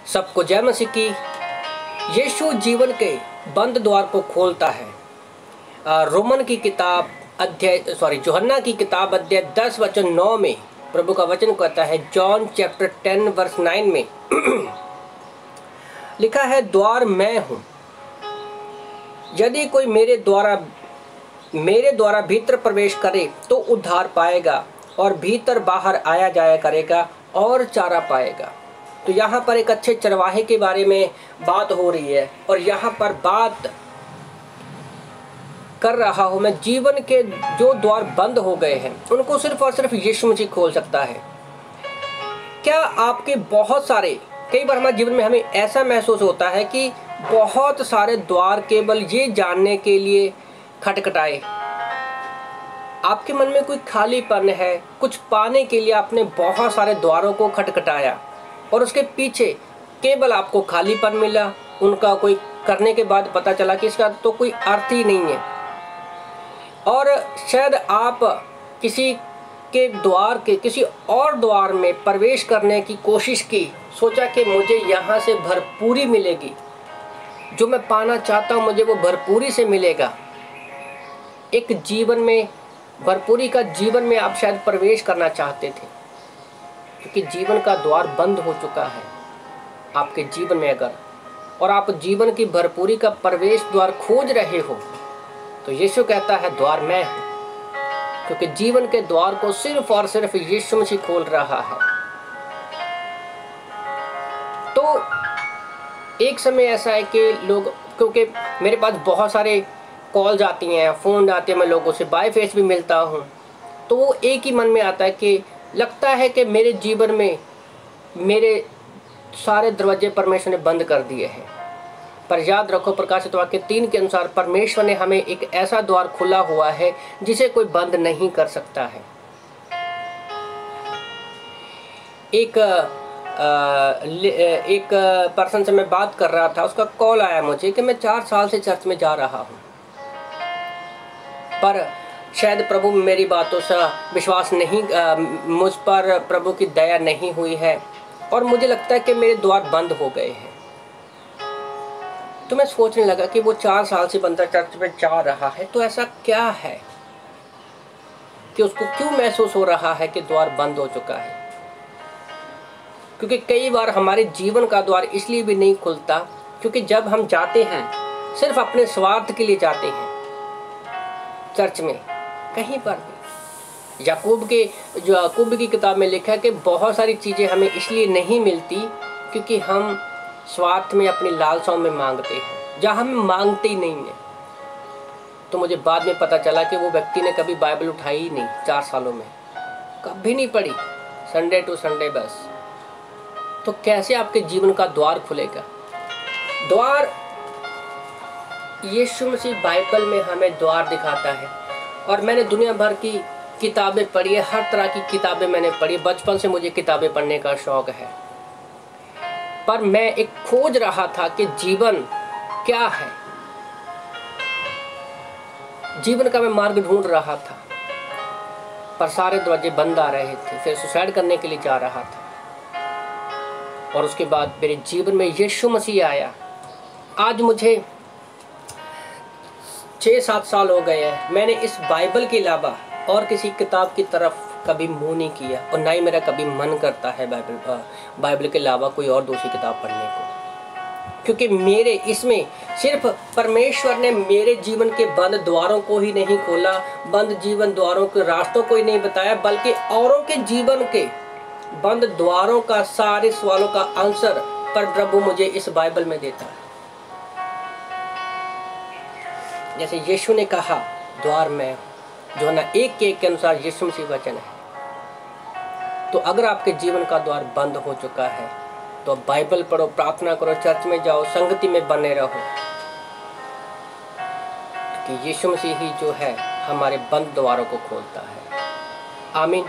सबको जय मसीह की। यीशु जीवन के बंद द्वार को खोलता है। यूहन्ना की किताब अध्याय 10 वचन 9 में प्रभु का वचन कहता है, जॉन चैप्टर 10 वर्स 9 में लिखा है, द्वार मैं हूँ। यदि कोई मेरे द्वारा भीतर प्रवेश करे तो उद्धार पाएगा और भीतर बाहर आया जाया करेगा और चारा पाएगा। तो यहाँ पर एक अच्छे चरवाहे के बारे में बात हो रही है और यहाँ पर बात कर रहा हूँ मैं जीवन के जो द्वार बंद हो गए हैं उनको सिर्फ और सिर्फ यीशु मसीह खोल सकता है। क्या आपके बहुत सारे, कई बार हमारे जीवन में हमें ऐसा महसूस होता है कि बहुत सारे द्वार केवल ये जानने के लिए खटखटाए। आपके मन में कोई खालीपन है, कुछ पाने के लिए आपने बहुत सारे द्वारों को खटखटाया और उसके पीछे केवल आपको खालीपन मिला। उनका कोई करने के बाद पता चला कि इसका तो कोई अर्थ ही नहीं है। और शायद आप किसी और द्वार में प्रवेश करने की कोशिश की, सोचा कि मुझे यहाँ से भरपूरी मिलेगी, जो मैं पाना चाहता हूँ मुझे वो भरपूरी से मिलेगा। एक जीवन में भरपूरी का जीवन में आप शायद प्रवेश करना चाहते थे, क्योंकि जीवन का द्वार बंद हो चुका है आपके जीवन में। अगर और आप जीवन की भरपूरी का प्रवेश द्वार खोज रहे हो तो यीशु कहता है, द्वार मैं हूँ। क्योंकि जीवन के द्वार को सिर्फ और सिर्फ यीशु मसीह खोल रहा है। तो एक समय ऐसा है कि लोग, क्योंकि मेरे पास बहुत सारे कॉल्स आती हैं, फ़ोन आते हैं, मैं लोगों से बाय फेस भी मिलता हूँ, तो वो एक ही मन में आता है कि लगता है कि मेरे जीवन में मेरे सारे दरवाजे परमेश्वर ने बंद कर दिए हैं। पर याद रखो, प्रकाशित वाक्य 3 के अनुसार परमेश्वर ने हमें एक ऐसा द्वार खुला हुआ है जिसे कोई बंद नहीं कर सकता है। एक पर्सन से मैं बात कर रहा था, उसका कॉल आया मुझे कि मैं 4 साल से चर्च में जा रहा हूँ, पर शायद प्रभु मेरी बातों से विश्वास नहीं, मुझ पर प्रभु की दया नहीं हुई है और मुझे लगता है कि मेरे द्वार बंद हो गए हैं। तो मैं सोचने लगा कि वो 4 साल से बंदा चर्च में जा रहा है, तो ऐसा क्या है कि उसको क्यों महसूस हो रहा है कि द्वार बंद हो चुका है। क्योंकि कई बार हमारे जीवन का द्वार इसलिए भी नहीं खुलता क्योंकि जब हम जाते हैं सिर्फ अपने स्वार्थ के लिए जाते हैं चर्च में, कहीं पर भी। याकूब की किताब में लिखा है कि बहुत सारी चीज़ें हमें इसलिए नहीं मिलती क्योंकि हम स्वार्थ में, अपनी लालसाओं में मांगते हैं, जहाँ हमें मांगते ही नहीं है। तो मुझे बाद में पता चला कि वो व्यक्ति ने कभी बाइबल उठाई ही नहीं, 4 सालों में कभी नहीं पढ़ी, संडे टू संडे बस। तो कैसे आपके जीवन का द्वार खुलेगा? द्वार यीशु मसीह बाइबल में हमें द्वार दिखाता है। और मैंने दुनिया भर की किताबें पढ़ी है, हर तरह की किताबें मैंने पढ़ी, बचपन से मुझे किताबें पढ़ने का शौक़ है। पर मैं एक खोज रहा था कि जीवन क्या है, जीवन का मैं मार्ग ढूंढ रहा था, पर सारे दरवाजे बंद आ रहे थे। फिर सुसाइड करने के लिए जा रहा था और उसके बाद मेरे जीवन में यीशु मसीह आया। आज मुझे 6-7 साल हो गए हैं, मैंने इस बाइबल के अलावा और किसी किताब की तरफ कभी मुंह नहीं किया और ना ही मेरा कभी मन करता है बाइबल के अलावा कोई और दूसरी किताब पढ़ने को। क्योंकि मेरे इसमें सिर्फ परमेश्वर ने मेरे जीवन के बंद द्वारों को ही नहीं खोला, बंद जीवन द्वारों के रास्तों को ही नहीं बताया, बल्कि औरों के जीवन के बंद द्वारों का, सारे सवालों का आंसर पर प्रभु मुझे इस बाइबल में देता है। जैसे यीशु ने कहा, द्वार मैं, जो ना 1 के अनुसार यीशु मसीह वचन है। तो अगर आपके जीवन का द्वार बंद हो चुका है तो बाइबल पढ़ो, प्रार्थना करो, चर्च में जाओ, संगति में बने रहो, क्योंकि यीशु मसीह ही जो है हमारे बंद द्वारों को खोलता है। आमीन।